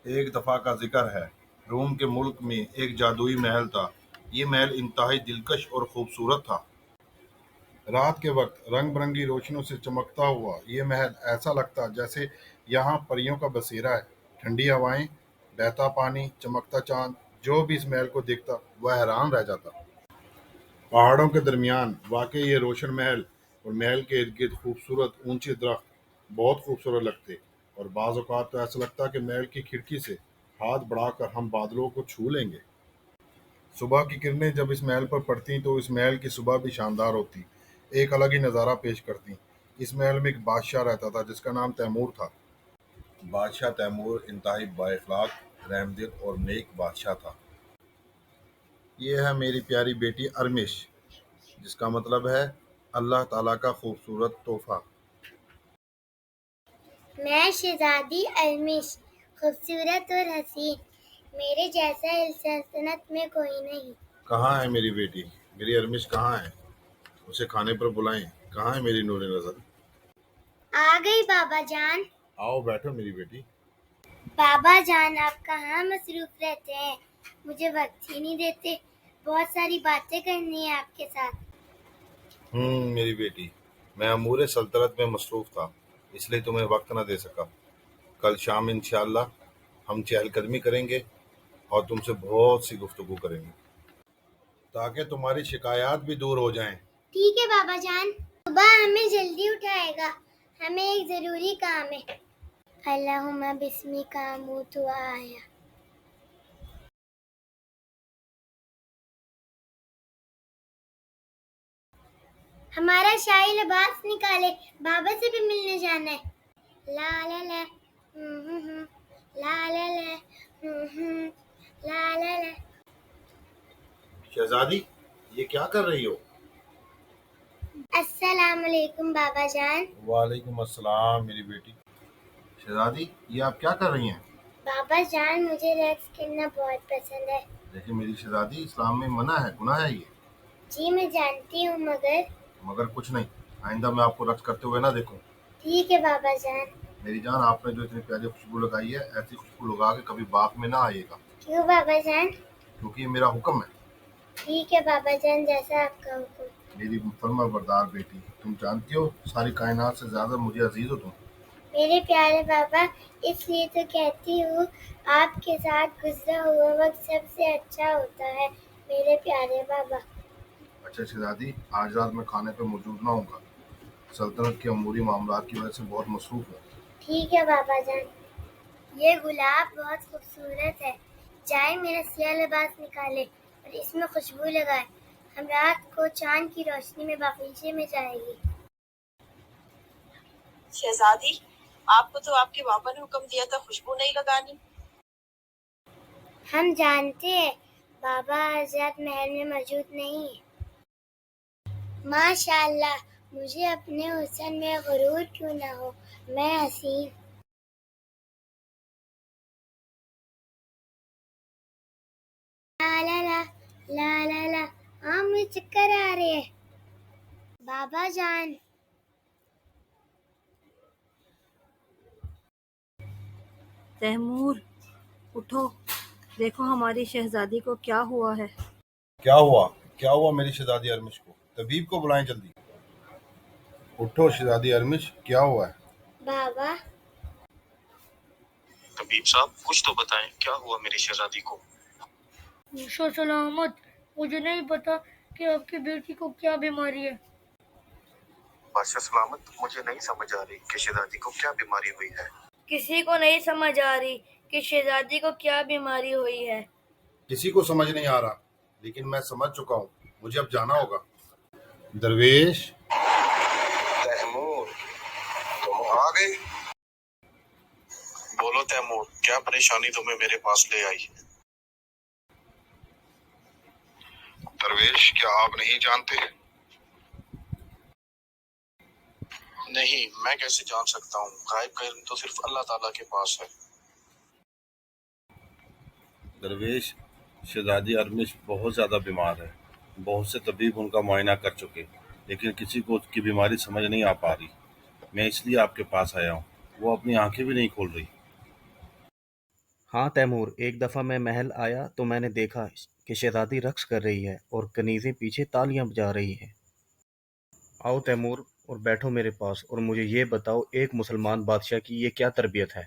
ایک دفعہ کا ذکر ہے، روم کے ملک میں ایک جادوئی محل تھا۔ یہ محل انتہائی دلکش اور خوبصورت تھا۔ رات کے وقت رنگ برنگی روشنیوں سے چمکتا ہوا یہ محل ایسا لگتا جیسے یہاں پریوں کا بسیرا ہے۔ ٹھنڈی ہوائیں، بہتا پانی، چمکتا چاند، جو بھی اس محل کو دیکھتا وہ حیران رہ جاتا۔ پہاڑوں کے درمیان واقع یہ روشن محل اور محل کے ارد گرد خوبصورت اونچے درخت بہت خوبصورت لگتے، اور بعض اوقات تو ایسا لگتا کہ محل کی کھڑکی سے ہاتھ بڑھا کر ہم بادلوں کو چھو لیں گے۔ صبح کی کرنیں جب اس محل پر پڑتیں تو اس محل کی صبح بھی شاندار ہوتی، ایک الگ ہی نظارہ پیش کرتی۔ اس محل میں ایک بادشاہ رہتا تھا جس کا نام تیمور تھا۔ بادشاہ تیمور انتہائی با اخلاق، رحم دل اور نیک بادشاہ تھا۔ یہ ہے میری پیاری بیٹی ارمش، جس کا مطلب ہے اللہ تعالیٰ کا خوبصورت تحفہ۔ میں شہزادی ارمش، خوبصورت اور حسین، میرے جیسا اس سلطنت میں کوئی نہیں۔ کہاں ہے میری بیٹی؟ میری ارمش کہاں ہے؟ اسے کھانے پر بلائیں۔ کہاں ہے میری نور نظر؟ آ گئی بابا جان۔ آؤ بیٹھو میری بیٹی۔ بابا جان آپ کہاں مصروف رہتے ہیں؟ مجھے وقت ہی نہیں دیتے، بہت ساری باتیں کرنی ہیں آپ کے ساتھ۔ میری بیٹی، میں امور سلطنت میں مصروف تھا، اس لیے تمہیں وقت نہ دے سکا۔ کل شام انشاءاللہ ہم چہل قدمی کریں گے اور تم سے بہت سی گفتگو کریں گے تاکہ تمہاری شکایات بھی دور ہو جائیں۔ ٹھیک ہے بابا جان، صبح ہمیں جلدی اٹھائے گا، ہمیں ایک ضروری کام ہے۔ اللہم بسمک اموت و احیا۔ ہمارا شاہی لباس نکالے، بابا سے بھی ملنے جانا ہے۔ لا لا لا لا لا لا لا لا لا۔ شہزادی، یہ کیا کر رہی ہو؟ السلام علیکم بابا جان۔ وعلیکم السلام میری بیٹی۔ شہزادی، یہ آپ کیا کر رہی ہیں؟ بابا جان مجھے رقص کرنا بہت پسند ہے۔ لیکن میری شہزادی، اسلام میں منع ہے، گناہ ہے یہ۔ جی میں جانتی ہوں، مگر کچھ نہیں، آئندہ میں آپ کو رقص کرتے ہوئے نہ دیکھوں۔ ٹھیک ہے بابا جان۔ میری جان، آپ نے جو اتنی پیاری خوشبو لگائی ہے، ایسی خوشبو لگا کے کبھی باغ میں نہ آئیے گا، کیوں بابا جان؟ کیونکہ یہ میرا حکم ہے۔ ٹھیک ہے بابا جان، جیسا آپ کا حکم۔ میری فرما بردار بیٹی، تم جانتی ہو ساری کائنات سے زیادہ مجھے عزیز ہو تم۔ میرے پیارے بابا، اس لیے تو کہتی ہوں آپ کے ساتھ گزرا ہوا وقت سب سے اچھا ہوتا ہے میرے پیارے بابا۔ اچھا شہزادی، آج رات میں کھانے پہ موجود نہ ہوں گا، سلطنت کے اموری معاملات کی وجہ سے بہت مصروف ہوں۔ ٹھیک ہے بابا جان۔ یہ گلاب بہت خوبصورت ہے، جائے میرا سیاہ لباس نکالے اور اس میں خوشبو لگائے، ہم رات کو چاند کی روشنی میں باغیچے میں جائے گی۔ شہزادی، آپ کو تو آپ کے بابا نے حکم دیا تھا خوشبو نہیں لگانی۔ ہم جانتے ہیں بابا حضرت محل میں موجود نہیں ہے۔ ماشاء اللہ، مجھے اپنے حسن میں غرور کیوں نہ ہو، میں حسین۔ لا لا لا لا لا لا۔ ہاں مجھے چکر آ رہے ہیں بابا جان۔ تیمور، اٹھو، دیکھو ہماری شہزادی کو کیا ہوا ہے۔ کیا ہوا؟ کیا ہوا میری شہزادی ارمش کو؟ طبیب کو بلائیں جلدی۔ اٹھو شہزادی ارمش، کیا ہوا ہے؟ بابا طبیب صاحب، کچھ تو بتائیں، کیا ہوا میری شہزادی کو؟ شاہ سلامت، مجھے نہیں پتا کہ آپ کی بیٹی کو کیا بیماری ہے۔ بادشاہ سلامت، مجھے نہیں سمجھ آ رہی کہ شہزادی کو کیا بیماری ہوئی ہے۔ کسی کو نہیں سمجھ آ رہی کہ شہزادی کو کیا بیماری ہوئی ہے۔ کسی کو سمجھ نہیں آ رہا، لیکن میں سمجھ چکا ہوں، مجھے اب جانا ہوگا۔ درویش، تیمور، تم آ گئے؟ بولو تیمور، کیا پریشانی تمہیں میرے پاس لے آئی ہے؟ درویش، کیا آپ نہیں جانتے؟ نہیں، میں کیسے جان سکتا ہوں؟ غائب کا علم تو صرف اللہ تعالیٰ کے پاس ہے۔ درویش، شہزادی ارمش بہت زیادہ بیمار ہے، بہت سے طبیب ان کا معائنہ کر چکے، لیکن کسی کو اس کی بیماری سمجھ نہیں آ پا رہی۔ میں اس لیے آپ کے پاس آیا ہوں، وہ اپنی آنکھیں بھی نہیں کھول رہی۔ ہاں تیمور، ایک دفعہ میں محل آیا تو میں نے دیکھا کہ شہزادی رقص کر رہی ہے اور کنیزیں پیچھے تالیاں بجا رہی ہیں۔ آؤ تیمور، اور بیٹھو میرے پاس اور مجھے یہ بتاؤ، ایک مسلمان بادشاہ کی یہ کیا تربیت ہے؟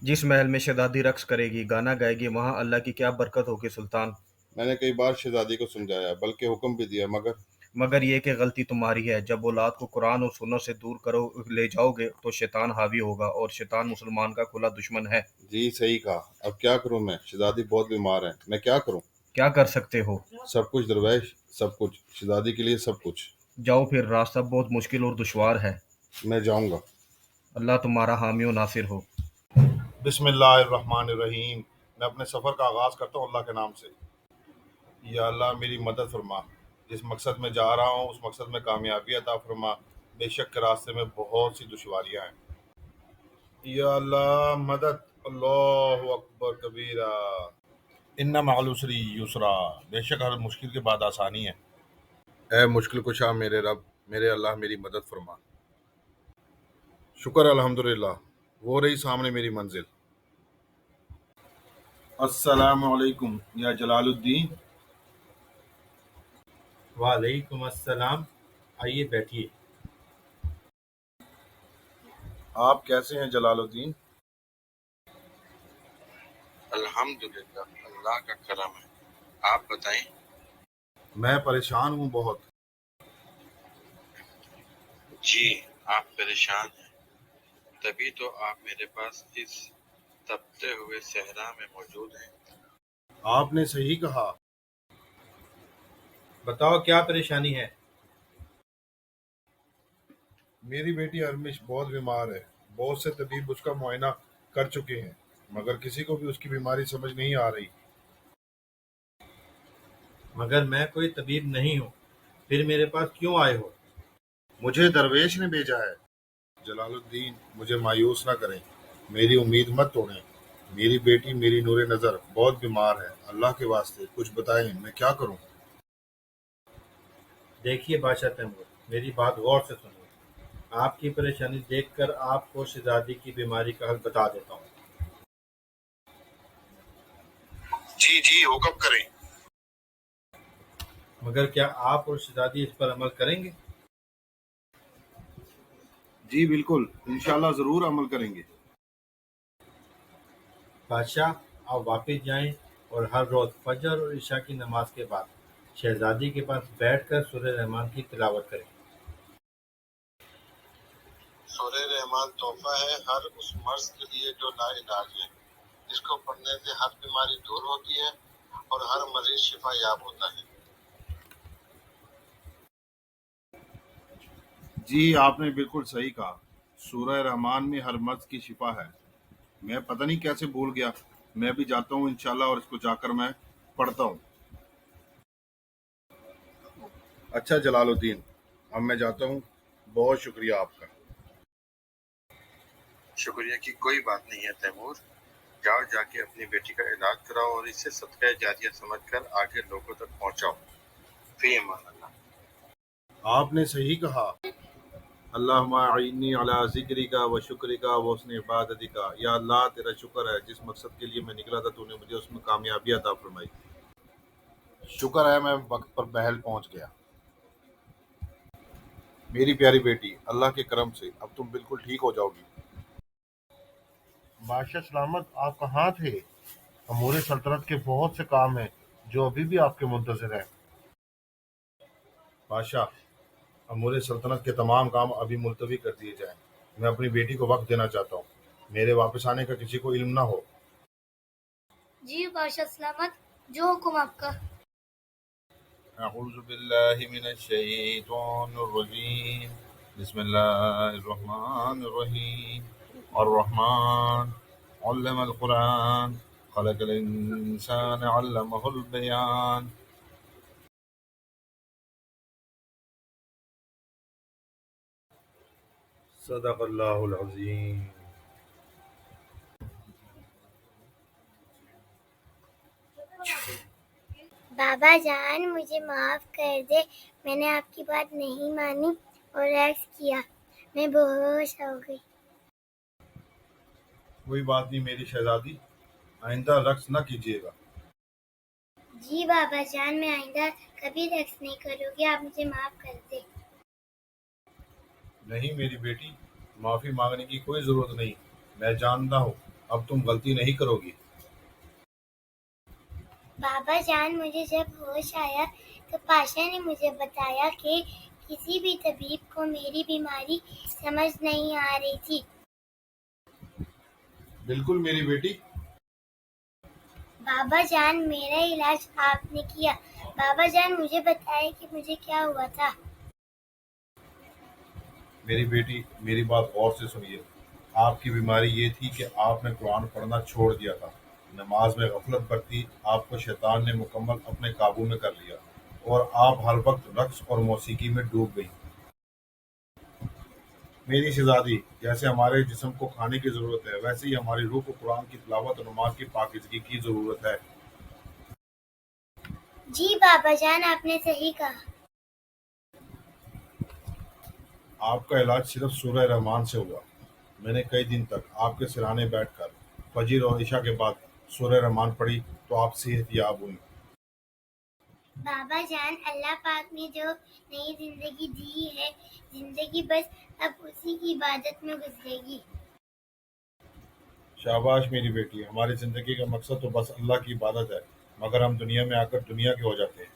جس محل میں شہزادی رقص کرے گی، گانا گائے گی، وہاں اللہ کی کیا برکت ہوگی سلطان؟ میں نے کئی بار شہزادی کو سمجھایا، بلکہ حکم بھی دیا، مگر یہ کہ غلطی تمہاری ہے۔ جب اولاد کو قرآن اور سنت سے دور لے جاؤ گے تو شیطان حاوی ہوگا، اور شیطان مسلمان کا کھلا دشمن ہے۔ جی صحیح کہا۔ اب کیا کروں میں؟ شہزادی بہت بیمار ہے، میں کیا کروں؟ کیا کر سکتے ہو؟ سب کچھ درویش، سب کچھ شہزادی کے لیے، سب کچھ۔ جاؤ پھر، راستہ بہت مشکل اور دشوار ہے۔ میں جاؤں گا۔ اللہ تمہارا حامی و ناصر ہو۔ بسم اللہ الرحمن الرحیم۔ میں اپنے سفر کا آغاز کرتا ہوں اللہ کے نام سے۔ یا اللہ میری مدد فرما، جس مقصد میں جا رہا ہوں اس مقصد میں کامیابی عطا فرما، بے شک کے راستے میں بہت سی دشواریاں ہیں۔ یا اللہ مدد، اللہ اکبر کبیرہ، ان مع العسر یسرا، بے شک ہر مشکل کے بعد آسانی ہے۔ اے مشکل کشا میرے رب، میرے اللہ میری مدد فرما۔ شکر الحمدللہ، وہ رہی سامنے میری منزل۔ السلام علیکم یا جلال الدین۔ وعلیکم السلام، آئیے بیٹھیے۔ آپ کیسے ہیں جلال الدین؟ الحمدللہ، اللہ کا کرم ہے۔ آپ بتائیں۔ میں پریشان ہوں بہت۔ جی آپ پریشان ہیں، تبھی تو آپ میرے پاس اس تپتے ہوئے صحرا میں موجود ہیں۔ آپ نے صحیح کہا۔ بتاؤ کیا پریشانی ہے؟ میری بیٹی ارمش بہت بیمار ہے، بہت سے طبیب اس کا معائنہ کر چکے ہیں، مگر کسی کو بھی اس کی بیماری سمجھ نہیں آ رہی۔ مگر میں کوئی طبیب نہیں ہوں، پھر میرے پاس کیوں آئے ہو؟ مجھے درویش نے بھیجا ہے۔ جلال الدین مجھے مایوس نہ کریں، میری امید مت توڑیں۔ میری بیٹی، میری نور نظر بہت بیمار ہے، اللہ کے واسطے کچھ بتائیں، میں کیا کروں؟ دیکھیے بادشاہ تیمور، میری بات غور سے سنیے۔ آپ کی پریشانی دیکھ کر آپ کو شہزادی کی بیماری کا حل بتا دیتا ہوں۔ جی جی حکم کریں۔ مگر کیا آپ اور شہزادی اس پر عمل کریں گے؟ جی بالکل، انشاءاللہ ضرور عمل کریں گے۔ بادشاہ، آپ واپس جائیں اور ہر روز فجر اور عشاء کی نماز کے بعد شہزادی کے پاس بیٹھ کر سورہ رحمان کی تلاوت کریں۔ سورہ رحمان تحفہ ہے ہر اس مرض کے لیے جو لا علاج ہے، جس کو پڑھنے سے ہر بیماری دور ہوتی ہے اور ہر مریض شفا یاب ہوتا ہے۔ جی آپ نے بالکل صحیح کہا، سورہ رحمان میں ہر مرض کی شفا ہے۔ میں پتہ نہیں کیسے بھول گیا، میں بھی جاتا ہوں انشاءاللہ اور اس کو جا کر میں پڑھتا ہوں۔ اچھا جلال الدین، اب میں جاتا ہوں، بہت شکریہ آپ کا۔ شکریہ کی کوئی بات نہیں ہے تیمور، جاؤ جا کے اپنی بیٹی کا علاج کراؤ اور اسے صدقہ جاریہ سمجھ کر آگے لوگوں تک پہنچاؤ۔ فی امان اللہ۔ آپ نے صحیح کہا۔ اللہم اعنی علی ذکرک و شکرک و حسن عبادتک۔ یا اللہ تیرا شکر ہے، جس مقصد کے لیے میں نکلا تھا تو نے مجھے اس میں کامیابی عطا فرمائی۔ شکر ہے میں وقت پر محل پہنچ گیا۔ میری پیاری بیٹی، اللہ کے کرم سے اب تم بالکل ٹھیک ہو جاؤ گی۔ بادشاہ سلامت، آپ کہاں تھے؟ امور سلطنت کے بہت سے کام ہیں جو ابھی بھی آپ کے منتظر ہیں۔ بادشاہ، امور سلطنت کے تمام کام ابھی ملتوی کر دیے جائیں، میں اپنی بیٹی کو وقت دینا چاہتا ہوں، میرے واپس آنے کا کسی کو علم نہ ہو۔ جی بادشاہ سلامت، جو حکم آپ کا۔ اعوذ باللہ من الشیطان الرجیم، بسم اللہ الرحمن الرحیم۔ الرحمن علم القرآن، خلق الانسان علمہ البیان۔ صدق اللہ العظیم۔ بابا جان مجھے معاف کر دے، میں نے آپ کی بات نہیں مانی اور عکس کیا، میں بے ہوش ہو گئی۔ کوئی بات نہیں میری شہزادی، آئندہ رقص نہ کیجیے گا۔ جی بابا جان، میں آئندہ کبھی رقص نہیں کروں گی، آپ مجھے معاف کر دیں۔ نہیں میری بیٹی، معافی مانگنے کی کوئی ضرورت نہیں، میں جانتا ہوں اب تم غلطی نہیں کرو گی۔ بابا جان، مجھے جب ہوش آیا تو پاشا نے مجھے بتایا کہ کسی بھی طبیب کو میری بیماری سمجھ نہیں آ رہی تھی۔ بالکل میری بیٹی۔ بابا جان، میرا علاج آپ نے کیا۔ بابا جان، مجھے بتائیں کہ مجھے کیا ہوا تھا۔ میری بیٹی میری بات غور سے سنیے، آپ کی بیماری یہ تھی کہ آپ نے قرآن پڑھنا چھوڑ دیا تھا، نماز میں غفلت برتی، آپ کو شیطان نے مکمل اپنے قابو میں کر لیا اور آپ ہر وقت رقص اور موسیقی میں ڈوب گئی۔ میری شہزادی، جیسے ہمارے جسم کو کھانے کی ضرورت ہے ویسے ہی ہماری روح کو قرآن کی تلاوت اور نماز کی پاکیزگی کی ضرورت ہے۔ جی بابا جان، آپ نے صحیح کہا۔ آپ کا علاج صرف سورہ رحمان سے ہوا۔ میں نے کئی دن تک آپ کے سرانے بیٹھ کر فجر اور عشاء کے بعد سورہ رحمان پڑھی تو آپ صحت یاب ہوئی۔ بابا جان، اللہ پاک نے جو نئی زندگی دی ہے، زندگی بس اب اسی کی عبادت میں گزرے گی۔ شاباش میری بیٹی، ہماری زندگی کا مقصد تو بس اللہ کی عبادت ہے، مگر ہم دنیا میں آ کر دنیا کے ہو جاتے ہیں۔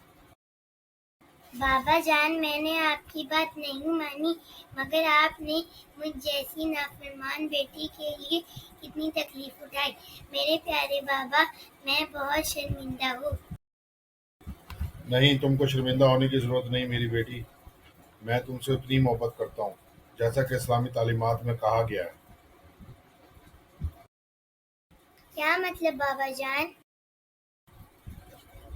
بابا جان، میں نے آپ کی بات نہیں مانی، مگر آپ نے مجھ جیسی نافرمان بیٹی کے لیے کتنی تکلیف اٹھائی۔ میرے پیارے بابا، میں بہت شرمندہ ہوں۔ نہیں، تم کو شرمندہ ہونے کی ضرورت نہیں میری بیٹی، میں تم سے اتنی محبت کرتا ہوں جیسا کہ اسلامی تعلیمات میں کہا گیا ہے۔ کیا مطلب بابا جان؟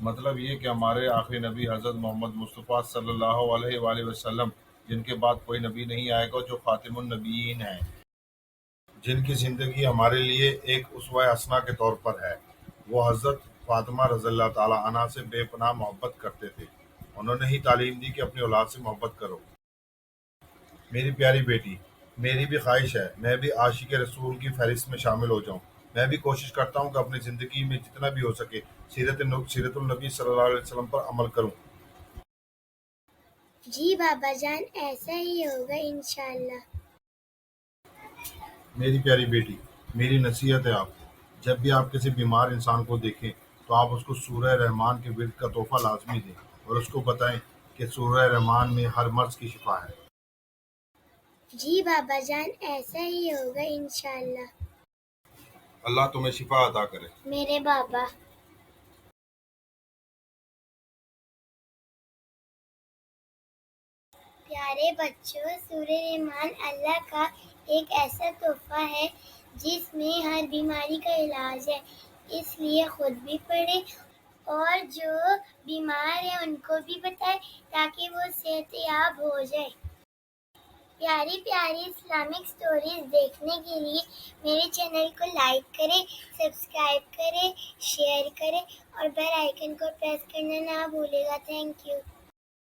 مطلب یہ کہ ہمارے آخری نبی حضرت محمد مصطفیٰ صلی اللہ علیہ وآلہ وسلم، جن کے بعد کوئی نبی نہیں آئے گا، جو خاتم النبیین ہیں، جن کی زندگی ہمارے لیے ایک اسوہ حسنہ کے طور پر ہے، وہ حضرت فاطمہ رضی اللہ تعالی عنہا سے بے پناہ محبت کرتے تھے۔ انہوں نے ہی تعلیم دی کہ اپنی اولاد سے محبت کرو۔ میری پیاری بیٹی، میری بھی خواہش ہے میں بھی عاشق رسول کی فہرست میں شامل ہو جاؤں۔ میں بھی کوشش کرتا ہوں کہ اپنی زندگی میں جتنا بھی ہو سکے سیرت النبی صلی اللہ علیہ وسلم پر عمل کروں۔ جی بابا جان، ایسا ہی ہوگا انشاءاللہ۔ میری پیاری بیٹی، میری نصیحت ہے آپ کو، جب بھی آپ کسی بیمار انسان کو دیکھیں تو آپ اس کو سورہ رحمان کے ورد کا تحفہ لازمی دیں اور اس کو بتائیں کہ سورہ رحمان میں ہر مرض کی شفا ہے۔ جی بابا جان، ایسا ہی ہوگا انشاءاللہ۔ اللہ تمہیں شفا عطا کرے۔ میرے بابا۔ پیارے بچوں، سورہ رحمان اللہ کا ایک ایسا تحفہ ہے جس میں ہر بیماری کا علاج ہے، اس لیے خود بھی پڑھیں اور جو بیمار ہیں ان کو بھی بتائیں تاکہ وہ صحت یاب ہو جائے۔ پیاری پیاری اسلامک سٹوریز دیکھنے کے لیے میرے چینل کو لائک کریں، سبسکرائب کریں، شیئر کریں اور بیل آئیکن کو پریس کرنا نہ بھولے گا۔ Thank you.